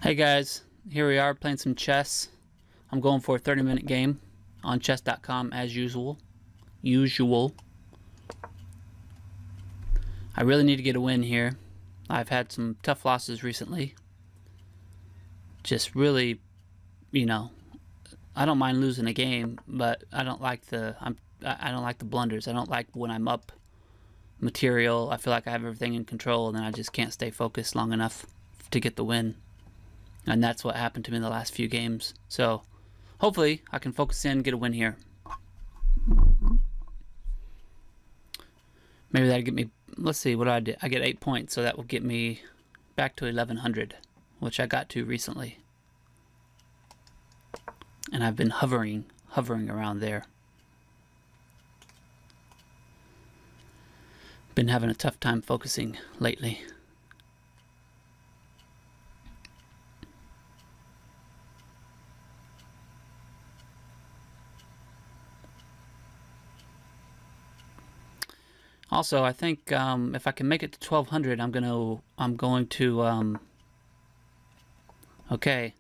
Hey guys, here we are playing some chess. I'm going for a 30-minute game on chess.com as usual. I really need to get a win here. I've had some tough losses recently. Just really, I don't mind losing a game, but I don't like the blunders. I don't like when I'm up material. I feel like I have everything in control and then I just can't stay focused long enough to get the win. And that's what happened to me in the last few games. So hopefully I can focus in, get a win here. Maybe that'll get me, let's see what I did. I get 8 points, so that will get me back to 1100, which I got to recently. And I've been hovering around there. Been having a tough time focusing lately. Also, I think if I can make it to 1200, I'm going to okay,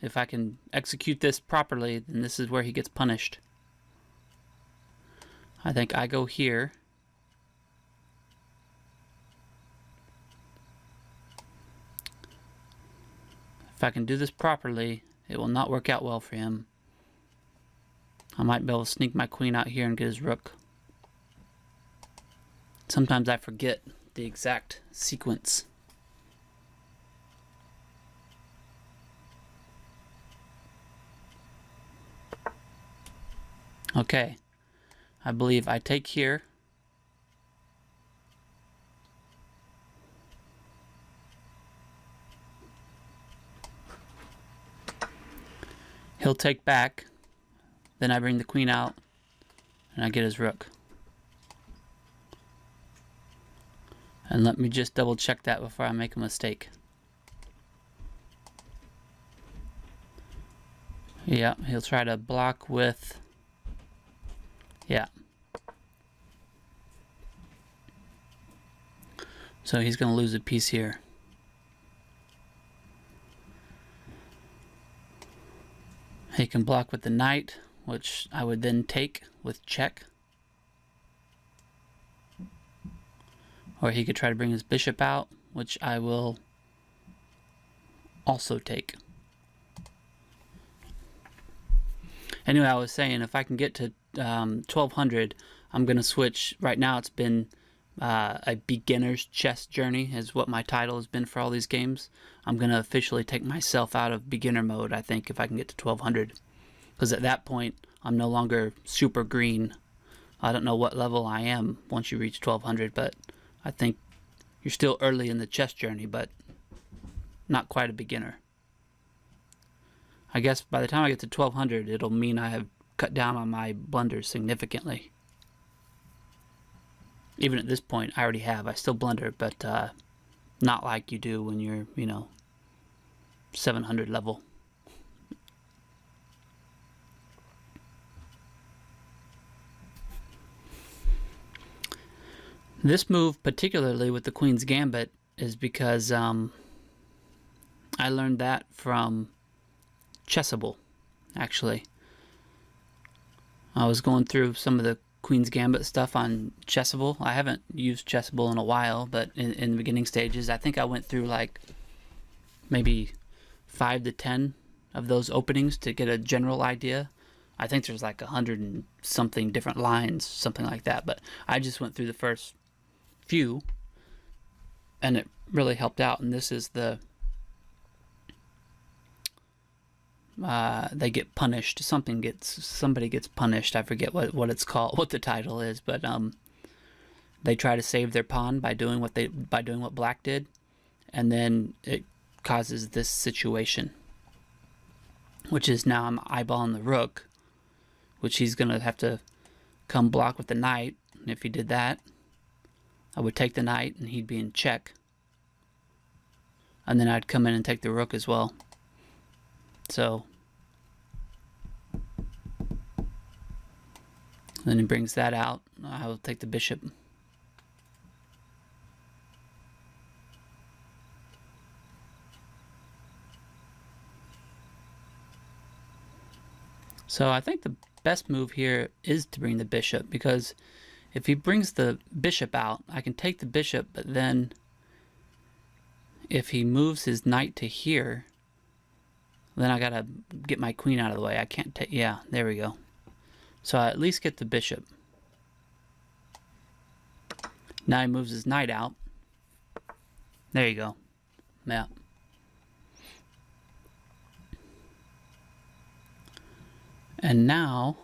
if I can execute this properly, then this is where he gets punished. I think I go here. If I can do this properly, it will not work out well for him. I might be able to sneak my queen out here and get his rook. Sometimes I forget the exact sequence. Okay, I believe I take here. He'll take back. Then I bring the queen out and I get his rook. And let me just double check that before I make a mistake. Yeah, he'll try to block with, yeah. So he's going to lose a piece here. He can block with the knight, which I would then take with check. Or he could try to bring his bishop out, which I will also take. Anyway, I was saying if I can get to 1200, I'm going to switch. Right now it's been a beginner's chess journey is what my title has been for all these games. I'm going to officially take myself out of beginner mode, I think, if I can get to 1200. Because at that point, I'm no longer super green. I don't know what level I am once you reach 1200, but I think you're still early in the chess journey, but not quite a beginner. I guess by the time I get to 1200, it'll mean I have cut down on my blunders significantly. Even at this point, I already have. I still blunder, but not like you do when you're, 700 level. This move, particularly with the Queen's Gambit, is because I learned that from Chessable, actually. I was going through some of the Queen's Gambit stuff on Chessable. I haven't used Chessable in a while, but in the beginning stages, I think I went through like maybe 5 to 10 of those openings to get a general idea. I think there's like 100 and something different lines, something like that, but I just went through the first few and it really helped out. And this is the they get punished. Somebody gets punished. I forget what it's called, what the title is, but they try to save their pawn by doing what black did, and then it causes this situation, which is now I'm eyeballing the rook, which he's gonna have to come block with the knight. And if he did that, I would take the knight and he'd be in check, and then I'd come in and take the rook as well. So then he brings that out. I will take the bishop. So I think the best move here is to bring the bishop, because if he brings the bishop out, I can take the bishop, but then if he moves his knight to here, then I gotta get my queen out of the way. I can't take, yeah, there we go. So I at least get the bishop. Now he moves his knight out. There you go. Yeah. And now,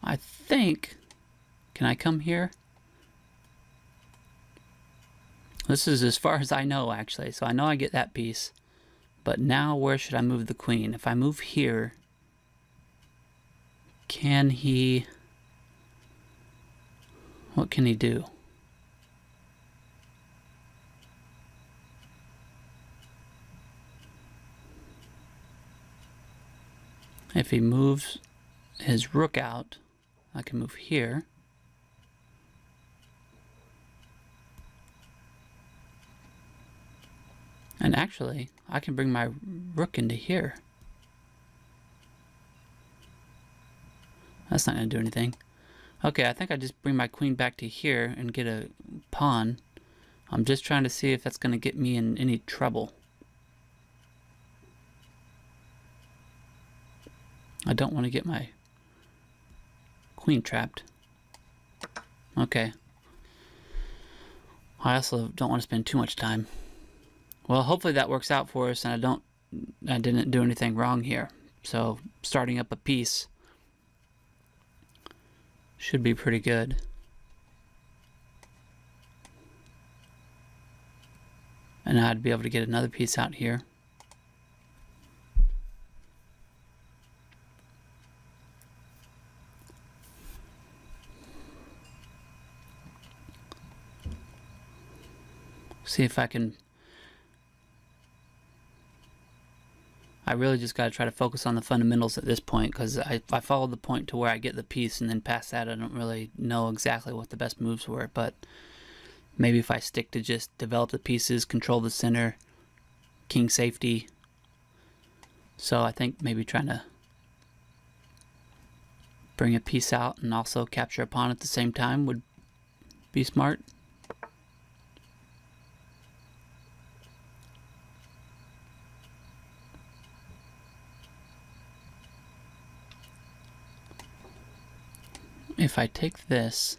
I think, can I come here? This is as far as I know, actually. So I know I get that piece. But now where should I move the queen? If I move here, can he... what can he do? If he moves his rook out, I can move here. And actually, I can bring my rook into here. That's not going to do anything. Okay, I think I just bring my queen back to here and get a pawn. I'm just trying to see if that's going to get me in any trouble. I don't want to get my queen trapped. Okay. I also don't want to spend too much time. Well, hopefully that works out for us, and I didn't do anything wrong here. So starting up a piece should be pretty good. And I'd be able to get another piece out here. See if I can... I really just got to try to focus on the fundamentals at this point, because I followed the point to where I get the piece, and then past that I don't really know exactly what the best moves were. But maybe if I stick to just develop the pieces, control the center, king safety. So I think maybe trying to bring a piece out and also capture a pawn at the same time would be smart. If I take this,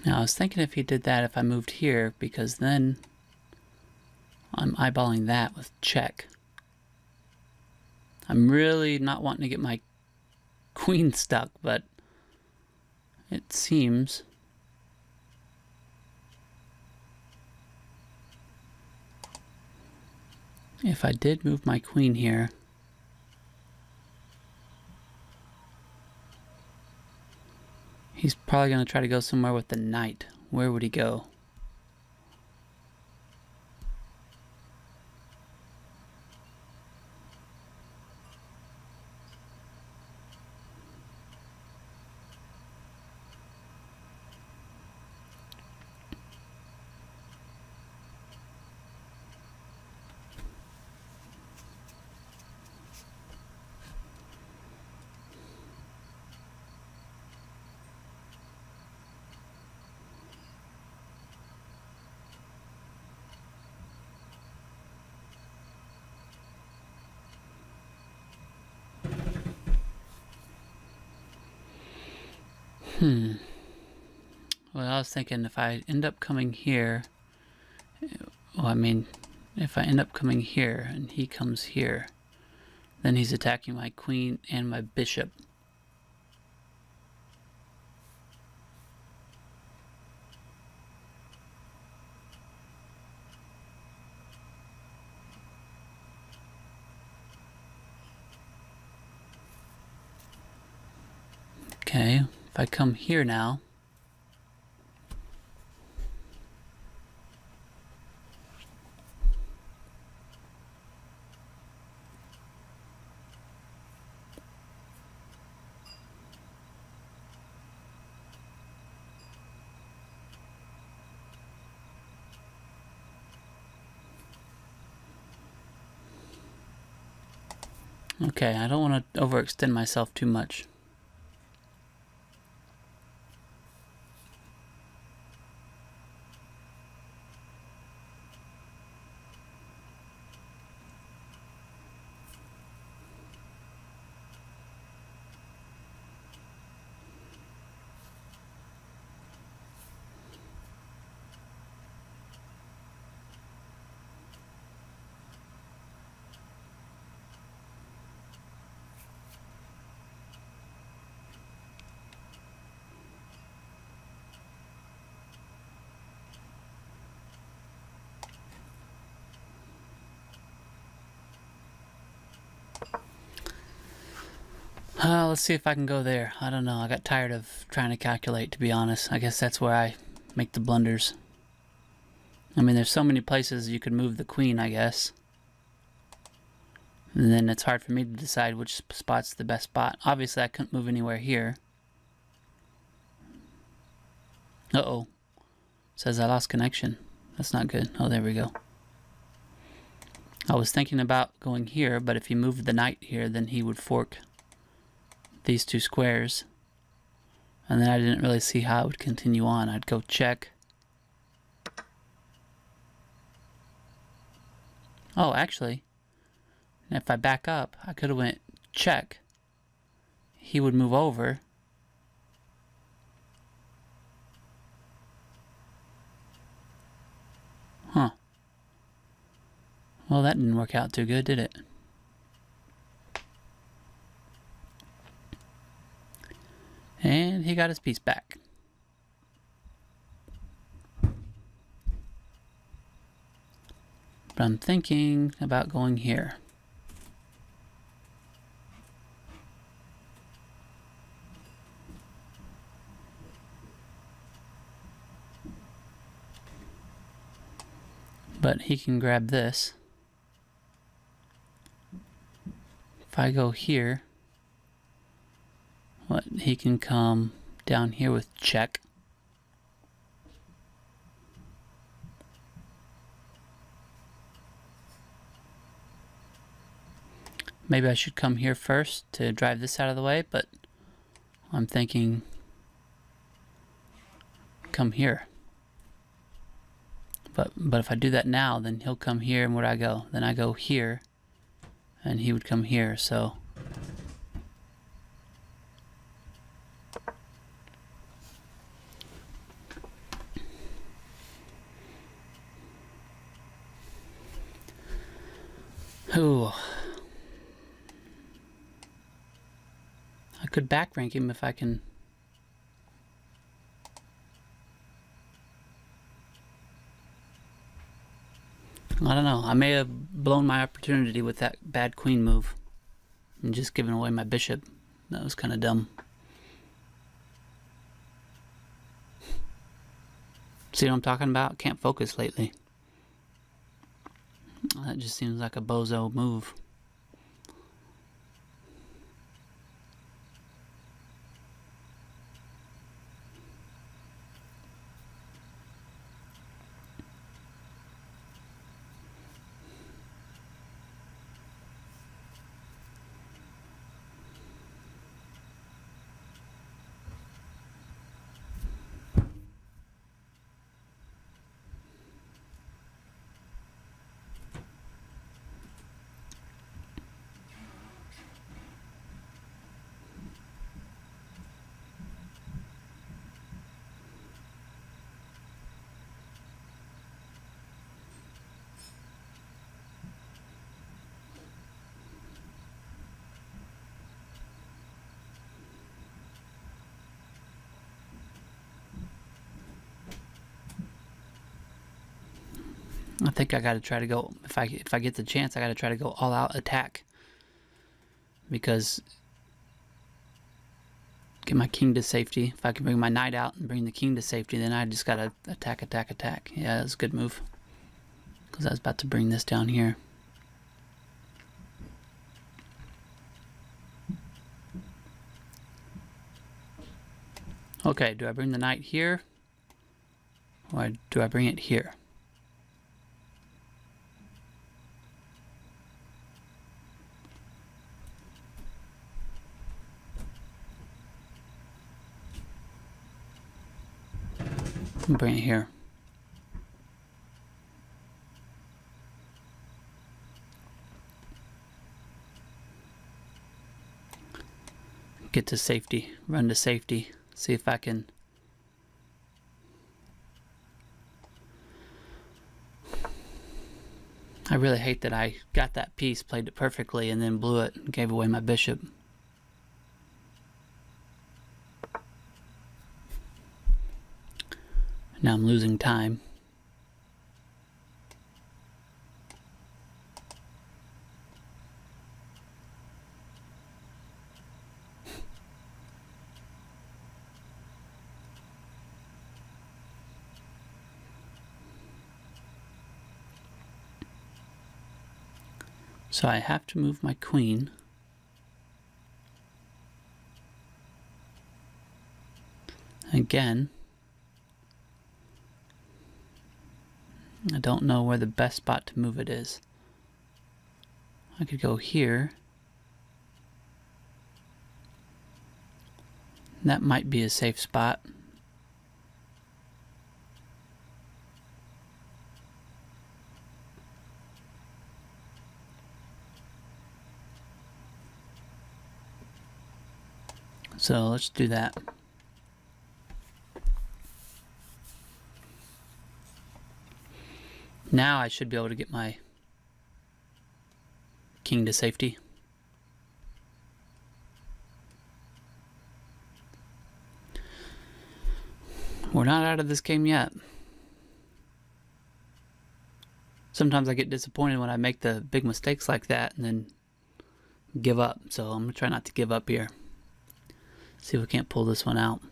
Now I was thinking if he did that, if I moved here, because then I'm eyeballing that with check. I'm really not wanting to get my queen stuck, but it seems if I did move my queen here, he's probably going to try to go somewhere with the knight. Where would he go? Well, I was thinking if I end up coming here, well, I mean, if I end up coming here and he comes here, then he's attacking my queen and my bishop. Okay, if I come here now, okay, I don't want to overextend myself too much. Let's see if I can go there. I don't know. I got tired of trying to calculate, to be honest. I guess that's where I make the blunders. I mean, there's so many places you could move the queen, I guess. And then it's hard for me to decide which spot's the best spot. Obviously, I couldn't move anywhere here. Uh-oh. It says I lost connection. That's not good. Oh, there we go. I was thinking about going here, but if he moved the knight here, then he would fork these two squares. And then I didn't really see how I would continue on. I'd go check. Oh, actually, if I back up, I could have went check. He would move over. Huh. Well, that didn't work out too good, did it? And he got his piece back. But I'm thinking about going here. But he can grab this. If I go here, what, he can come down here with check. Maybe I should come here first to drive this out of the way, but I'm thinking come here. But if I do that now, then he'll come here, and where do I go? Then I go here, and he would come here, so... Ooh. I could back rank him if I can... I don't know. I may have blown my opportunity with that bad queen move and just giving away my bishop. That was kind of dumb. See what I'm talking about? Can't focus lately. That just seems like a bozo move. I think I got to try to go, if I get the chance, I got to try to go all out attack, because get my king to safety. If I can bring my knight out and bring the king to safety, then I just got to attack, attack, attack. Yeah, that's a good move, because I was about to bring this down here. Okay, do I bring the knight here, or do I bring it here? Bring it here. Get to safety, run to safety, see if I can. I really hate that I got that piece, played it perfectly, and then blew it and gave away my bishop. Now I'm losing time. So I have to move my queen. Again, I don't know where the best spot to move it is. I could go here. That might be a safe spot. So let's do that. Now I should be able to get my king to safety. We're not out of this game yet. Sometimes I get disappointed when I make the big mistakes like that and then give up. So I'm going to try not to give up here. See if we can't pull this one out.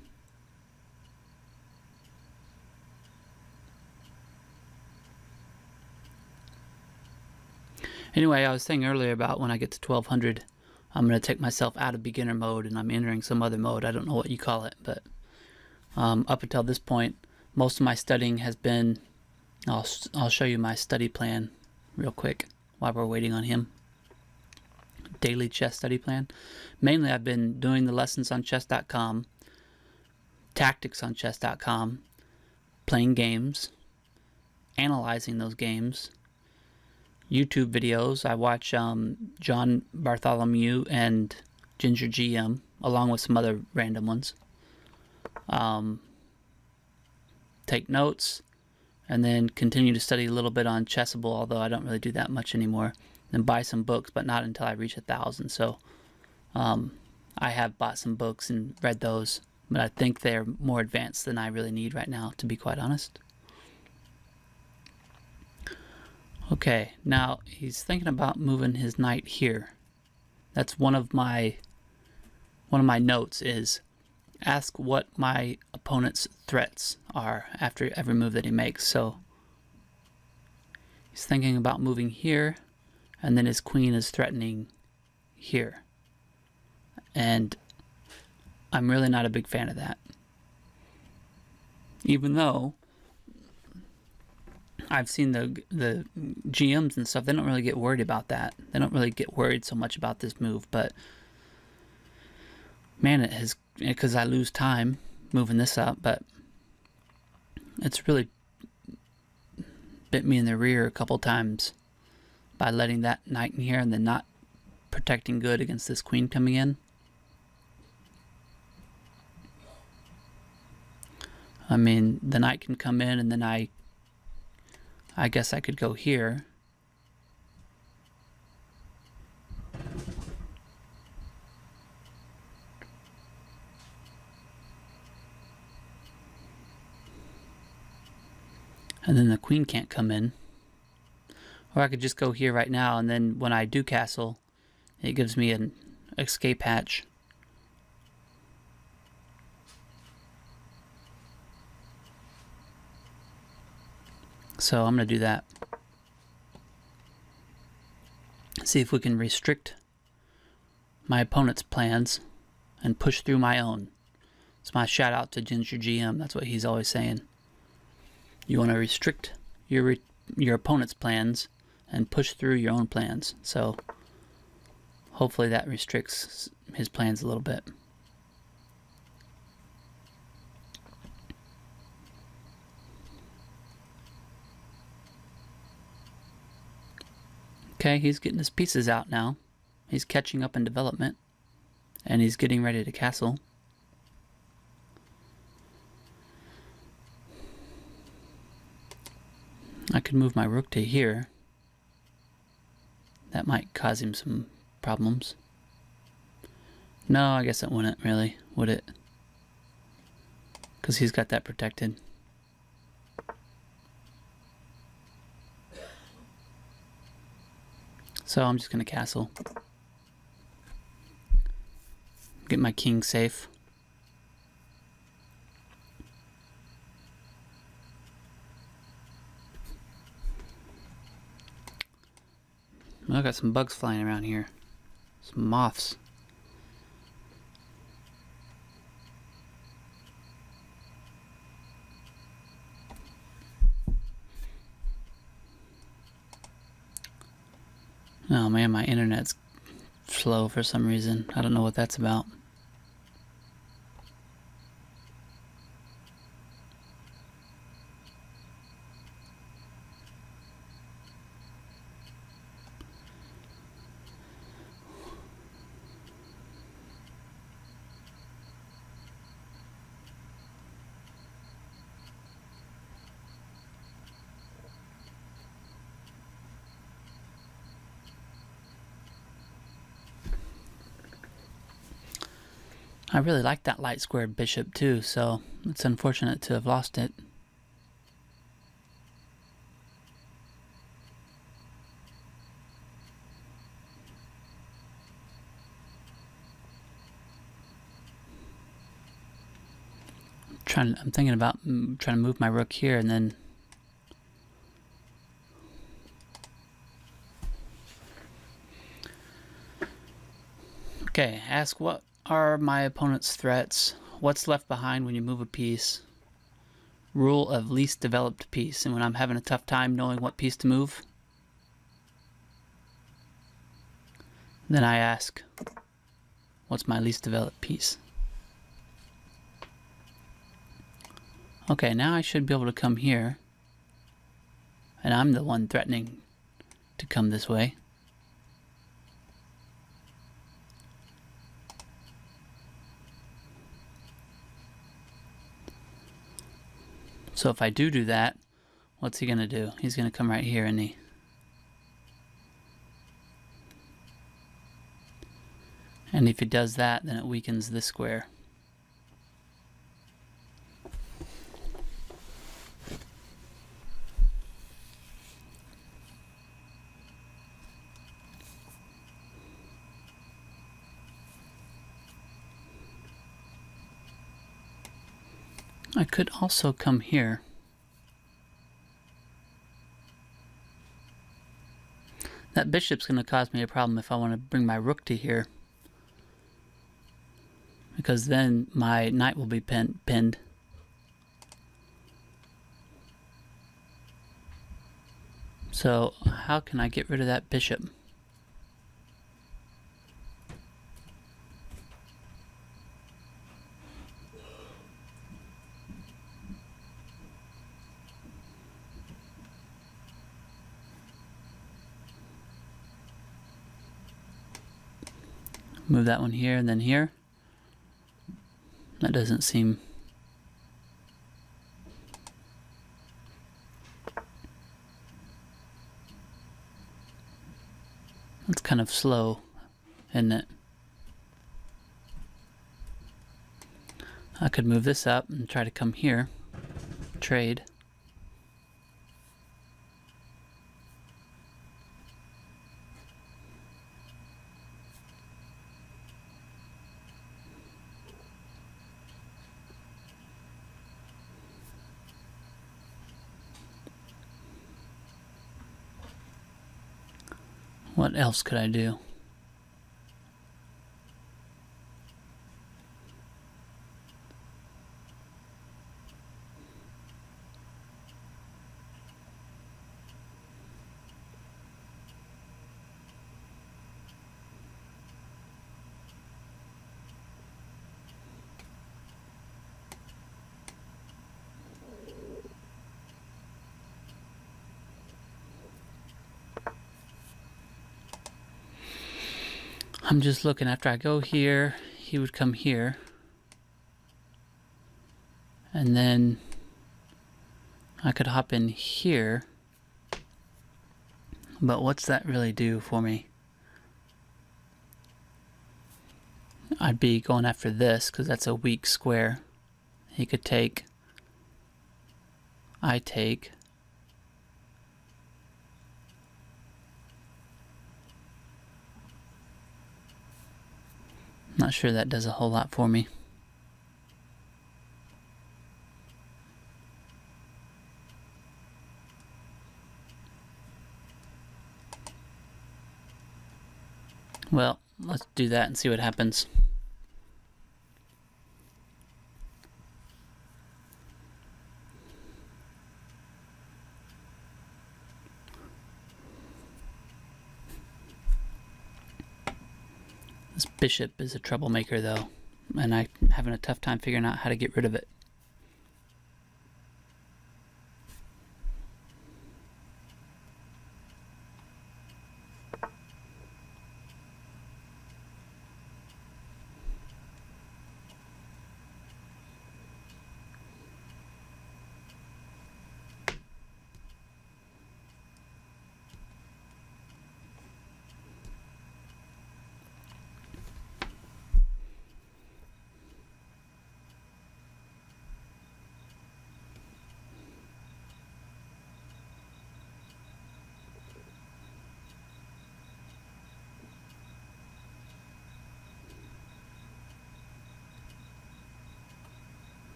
Anyway, I was saying earlier about when I get to 1200, I'm going to take myself out of beginner mode and I'm entering some other mode. I don't know what you call it, but up until this point, most of my studying has been, I'll show you my study plan real quick while we're waiting on him. Daily chess study plan. Mainly I've been doing the lessons on chess.com, tactics on chess.com, playing games, analyzing those games, YouTube videos. I watch John Bartholomew and Ginger GM, along with some other random ones. Take notes, and then continue to study a little bit on Chessable, although I don't really do that much anymore. Then buy some books, but not until I reach 1,000. So I have bought some books and read those, but I think they're more advanced than I really need right now, to be quite honest. Okay, now he's thinking about moving his knight here. That's one of my notes is ask what my opponent's threats are after every move that he makes. So he's thinking about moving here, and then his queen is threatening here. And I'm really not a big fan of that. Even though I've seen the GMs and stuff, they don't really get worried about that. They don't really get worried so much about this move, but man, it has, because I lose time moving this up, but it's really bit me in the rear a couple times by letting that knight in here and then not protecting good against this queen coming in. I mean, the knight can come in, and then I guess I could go here. And then the queen can't come in. Or I could just go here right now, and then when I do castle, it gives me an escape hatch. So I'm going to do that. See if we can restrict my opponent's plans and push through my own. It's my shout out to Ginger GM. That's what he's always saying. You want to restrict your opponent's plans and push through your own plans. So hopefully that restricts his plans a little bit. Okay, he's getting his pieces out now. He's catching up in development, and he's getting ready to castle. I could move my rook to here. That might cause him some problems. No, I guess it wouldn't really, would it? Because he's got that protected. So I'm just going to castle. Get my king safe. I got some bugs flying around here. Some moths. Oh man, my internet's slow for some reason. I don't know what that's about. I really like that light squared bishop too, so it's unfortunate to have lost it. I'm thinking about trying to move my rook here and then okay, ask what are my opponent's threats? What's left behind when you move a piece? Rule of least developed piece. And when I'm having a tough time knowing what piece to move, then I ask, what's my least developed piece? Okay, now I should be able to come here. And I'm the one threatening to come this way. So if I do that, what's he going to do? He's going to come right here, isn't he? And if he does that, then it weakens this square. I could also come here. That bishop's going to cause me a problem if I want to bring my rook to here, because then my knight will be pinned. So how can I get rid of that bishop? Move that one here and then here. That doesn't seem... That's kind of slow, isn't it? I could move this up and try to come here. Trade. What else could I do? I'm just looking. After I go here, he would come here. And then I could hop in here. But what's that really do for me? I'd be going after this because that's a weak square. He could take. I take. Not sure that does a whole lot for me. Well, let's do that and see what happens. This bishop is a troublemaker though, and I'm having a tough time figuring out how to get rid of it.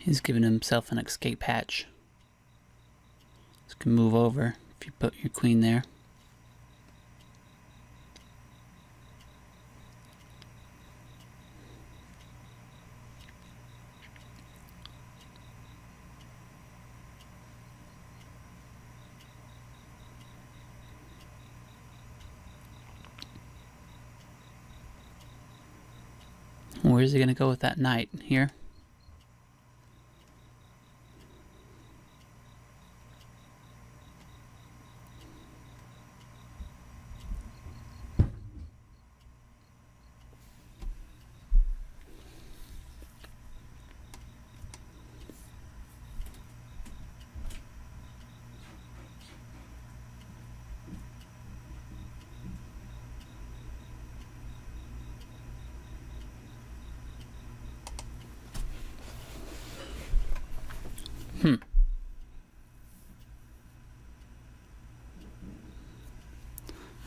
He's giving himself an escape hatch. This can move over if you put your queen there. Where's he going to go with that knight? Here?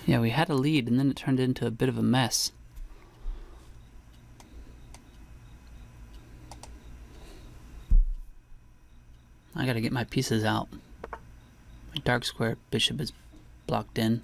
Yeah, we had a lead and then it turned into a bit of a mess. I gotta get my pieces out. My dark square bishop is blocked in.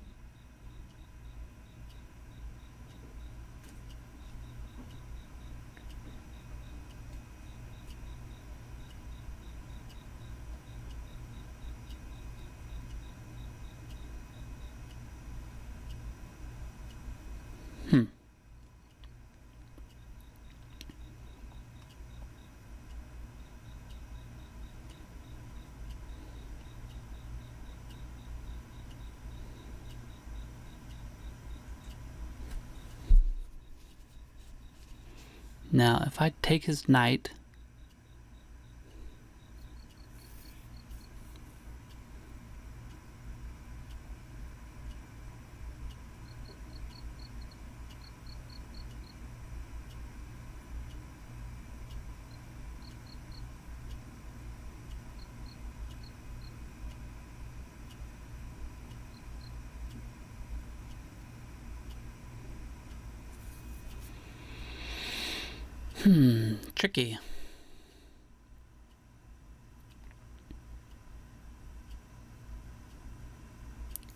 Now, if I take his knight, tricky.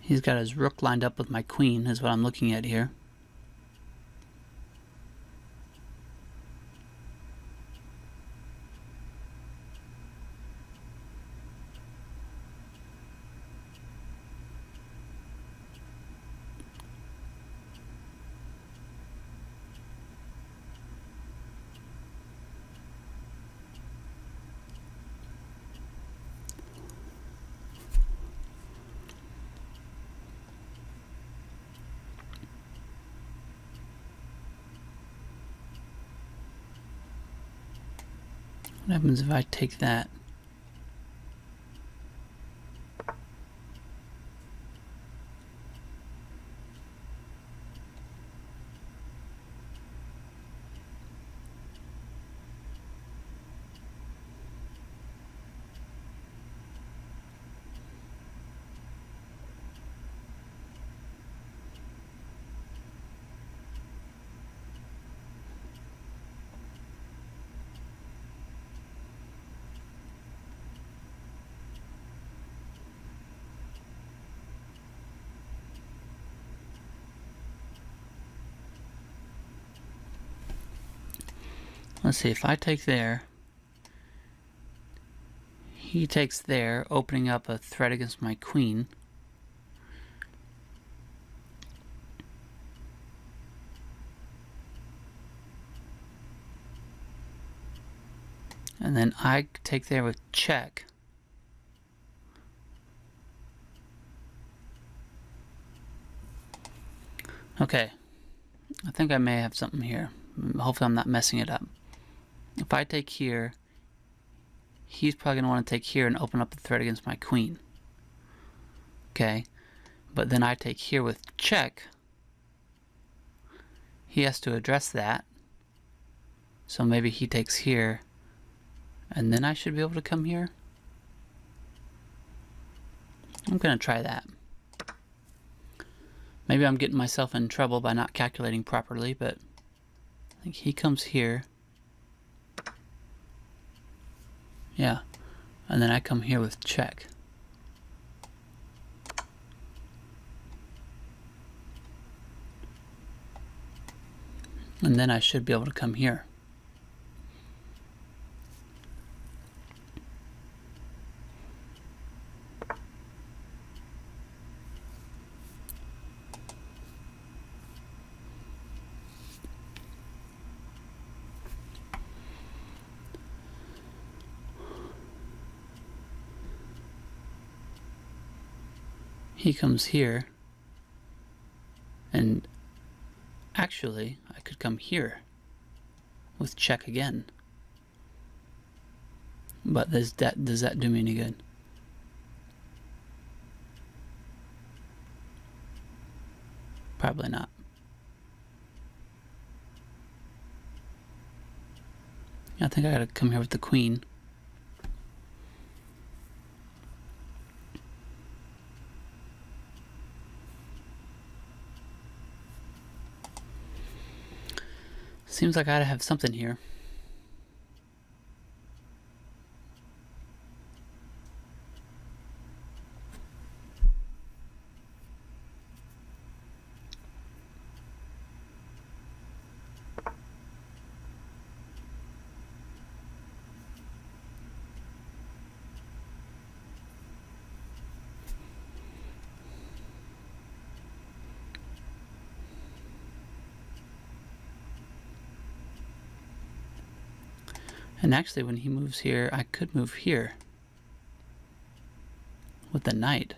He's got his rook lined up with my queen, is what I'm looking at here. What happens if I take that? Let's see, if I take there, he takes there, opening up a threat against my queen. And then I take there with check. Okay, I think I may have something here. Hopefully I'm not messing it up. If I take here, he's probably going to want to take here and open up the threat against my queen. Okay, but then I take here with check. He has to address that. So maybe he takes here, and then I should be able to come here. I'm going to try that. Maybe I'm getting myself in trouble by not calculating properly, but I think he comes here. Yeah, and then I come here with check. And then I should be able to come here. He comes here, and actually I could come here with check again. But does that do me any good? Probably not. I think I gotta come here with the queen. Seems like I gotta have something here. And actually, when he moves here, I could move here with the knight.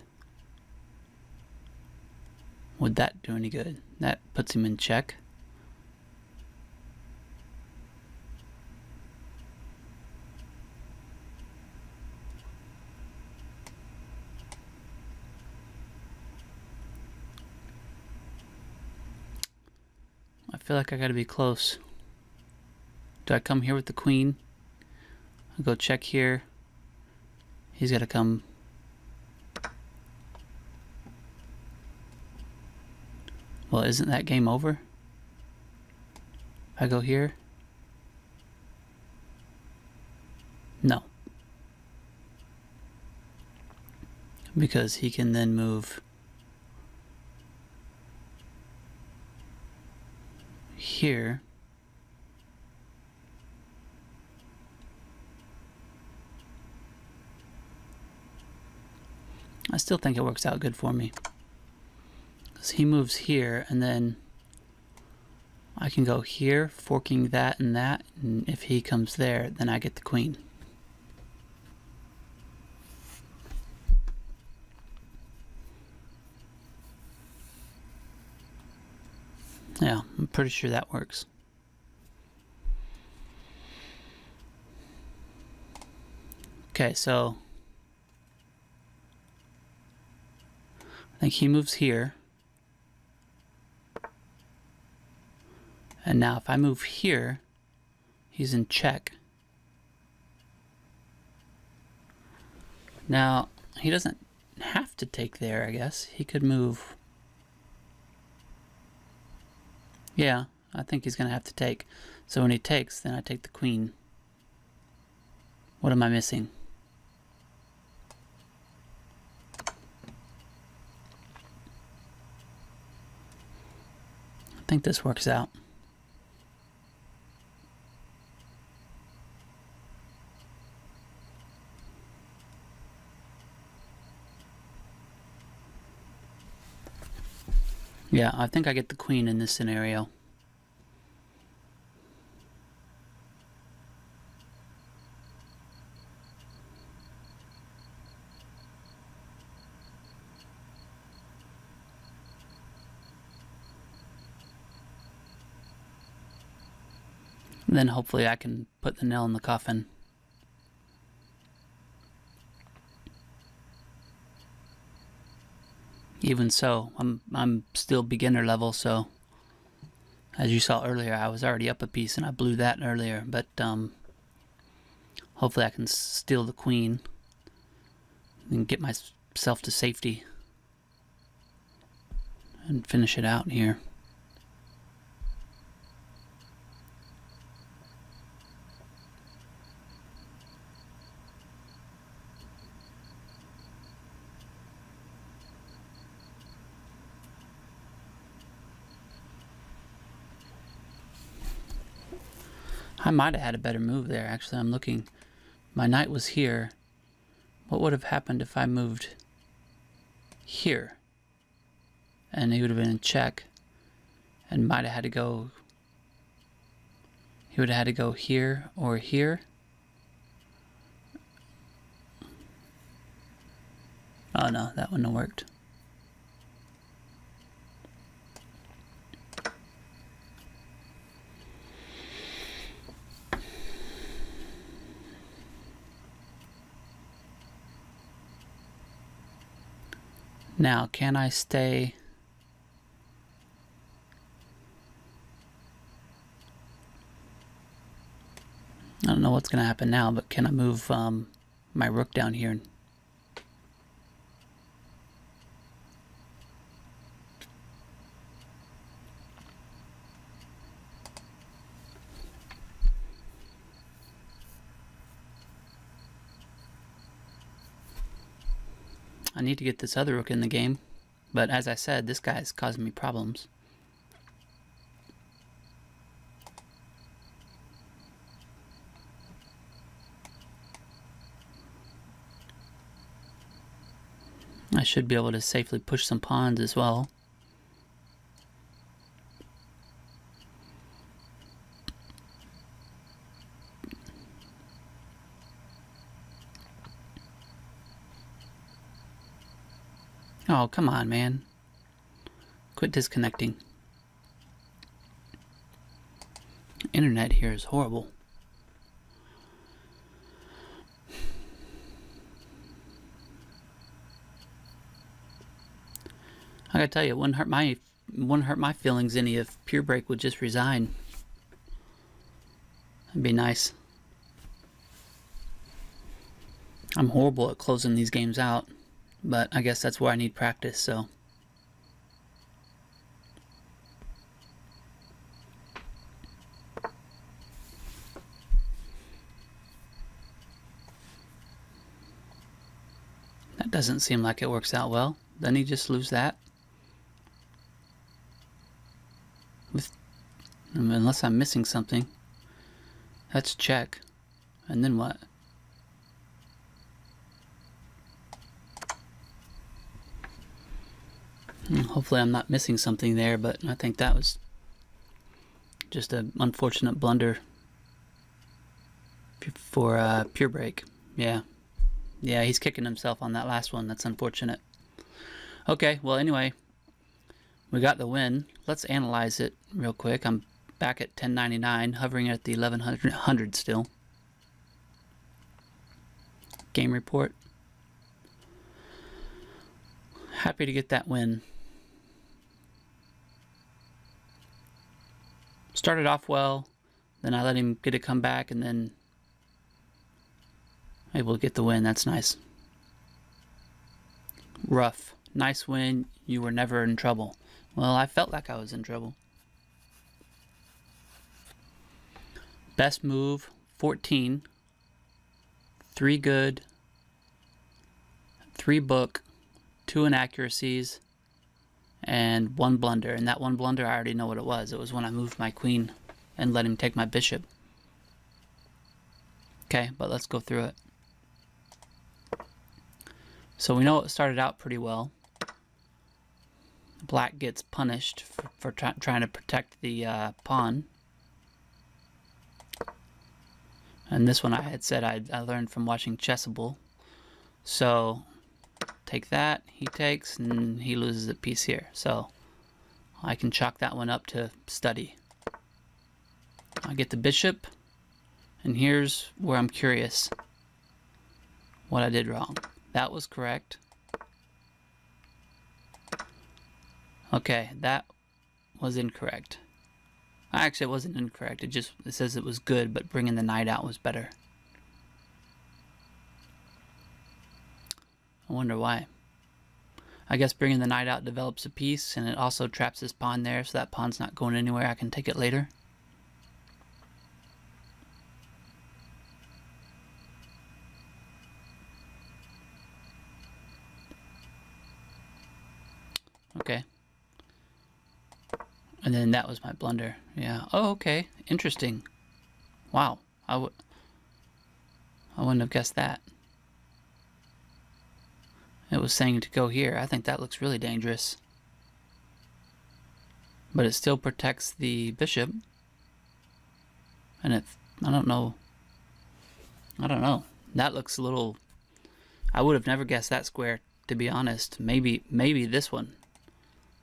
Would that do any good? That puts him in check. feel like I gotta be close. Do I come here with the queen? I'll go check here. He's gotta come. Well, isn't that game over? If I go here? No. Because he can then move here. I still think it works out good for me. Because he moves here, and then I can go here, forking that, and if he comes there, then I get the queen. Yeah, I'm pretty sure that works. Okay, so I think he moves here. And now if I move here, he's in check. Now, he doesn't have to take there, I guess. He could move. Yeah, I think he's going to have to take. So when he takes, then I take the queen. What am I missing? I think this works out. Yeah, I think I get the queen in this scenario. Then hopefully I can put the nail in the coffin. Even so, I'm still beginner level, so as you saw earlier, I was already up a piece and I blew that earlier, but hopefully I can steal the queen and get myself to safety and finish it out here. I might have had a better move there, actually. I'm looking. My knight was here. What would have happened if I moved here? And he would have been in check. And might have had to go... He would have had to go here or here. Oh no, that wouldn't have worked. Now, can I stay? I don't know what's going to happen now, but can I move my rook down here? I need to get this other rook in the game, but as I said, this guy is causing me problems. I should be able to safely push some pawns as well. Oh, come on, man. Quit disconnecting. Internet here is horrible. I gotta tell you, it wouldn't hurt my wouldn't hurt my feelings any if Pure Break would just resign. That'd be nice. I'm horrible at closing these games out, but I guess that's where I need practice, so. That doesn't seem like it works out well. Doesn't he just lose that? Unless I'm missing something. That's check. And then what? Hopefully I'm not missing something there, but I think that was just an unfortunate blunder for Pure Break. Yeah. Yeah, he's kicking himself on that last one. That's unfortunate. Okay, well anyway, we got the win. Let's analyze it real quick. I'm back at 1099, hovering at the 1100 still. Game report. Happy to get that win. Started off well, then I let him get a comeback, and then able to get the win. That's nice. Rough. Nice win. You were never in trouble. Well, I felt like I was in trouble. Best move, 14. 3 good. 3 book. 2 inaccuracies. And 1 blunder. And that 1 blunder, I already know what it was. It was when I moved my queen and let him take my bishop. Okay, but let's go through it. So we know it started out pretty well. Black gets punished for trying to protect the pawn. And this one I had said I learned from watching Chessable. So take that, he takes, and he loses a piece here. So I can chalk that one up to study. I get the bishop, and here's where I'm curious what I did wrong. That was correct. Okay, that was incorrect. Actually, it wasn't incorrect. It says it was good, but bringing the knight out was better. I wonder why. I guess bringing the knight out develops a piece, and it also traps this pawn there, so that pawn's not going anywhere. I can take it later. Okay. And then that was my blunder. Yeah. Oh, okay. Interesting. Wow. I wouldn't have guessed that. It was saying to go here. I think that looks really dangerous. But it still protects the bishop. And I don't know. That looks a little... I would have never guessed that square, to be honest. Maybe this one.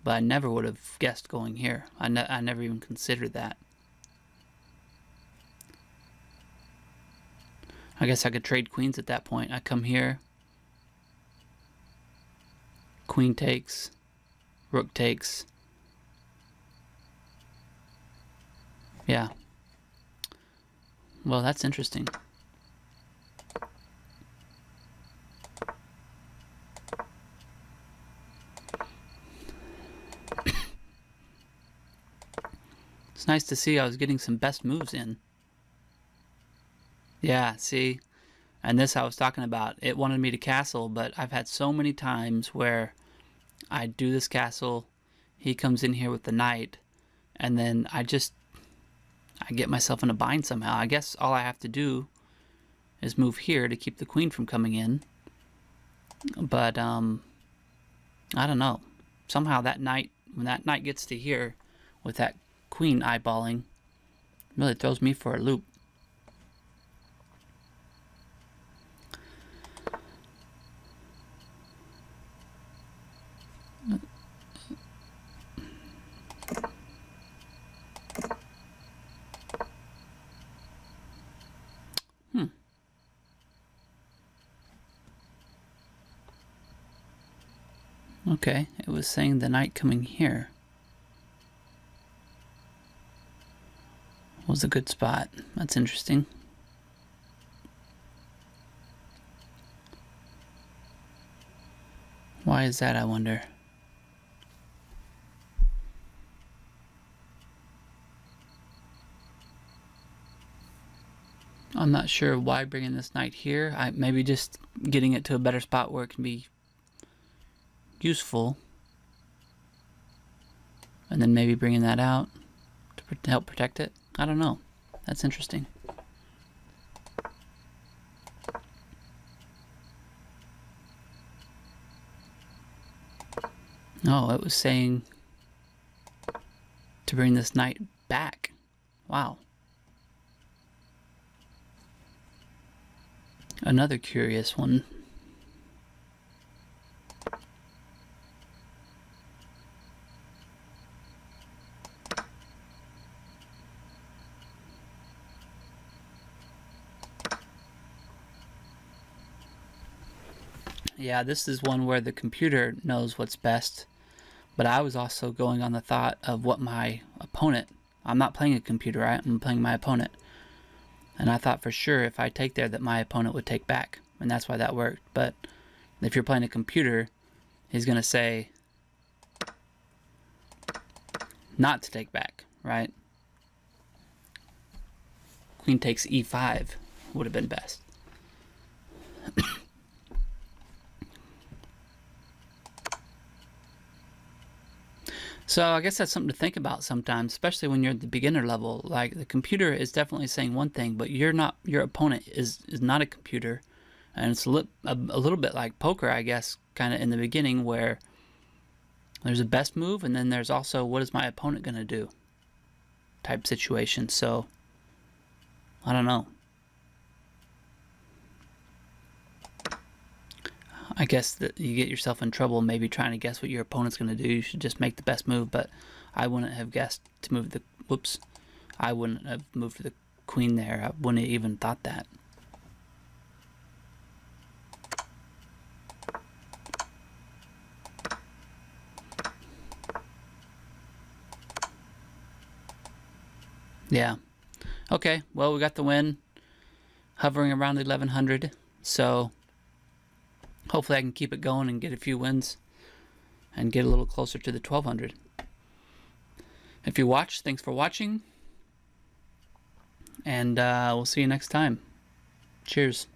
But I never would have guessed going here. I never even considered that. I guess I could trade queens at that point. I come here. Queen takes. Rook takes. Yeah. Well, that's interesting. It's nice to see I was getting some best moves in. Yeah, see? And this I was talking about. It wanted me to castle, but I've had so many times where I do this castle, he comes in here with the knight, and then I get myself in a bind somehow. I guess all I have to do is move here to keep the queen from coming in. But, I don't know. Somehow that knight, when that knight gets to here with that queen eyeballing, really throws me for a loop. Okay, it was saying the knight coming here. was a good spot. That's interesting. Why is that, I wonder? I'm not sure why bringing this knight here. Maybe just getting it to a better spot where it can be useful. And then maybe bringing that out to help protect it. I don't know. That's interesting. Oh, it was saying to bring this knight back. Wow. Another curious one. Yeah, this is one where the computer knows what's best, but I was also going on the thought of what my opponent, I'm not playing a computer, right? I'm playing my opponent. And I thought for sure if I take there that my opponent would take back, and that's why that worked. But if you're playing a computer, he's going to say not to take back, right? Queen takes e5 would have been best. So I guess that's something to think about sometimes, especially when you're at the beginner level. Like, the computer is definitely saying one thing, but you're not. Your opponent is not a computer, and it's a little bit like poker, I guess, kind of in the beginning, where there's a best move, and then there's also what is my opponent going to do type situation. So I don't know. I guess that you get yourself in trouble maybe trying to guess what your opponent's going to do. You should just make the best move, but I wouldn't have guessed to move the... Whoops. I wouldn't have moved the queen there. I wouldn't have even thought that. Yeah. Okay, well, we got the win. Hovering around 1100, so... hopefully I can keep it going and get a few wins and get a little closer to the 1200. If you watched, thanks for watching. And we'll see you next time. Cheers.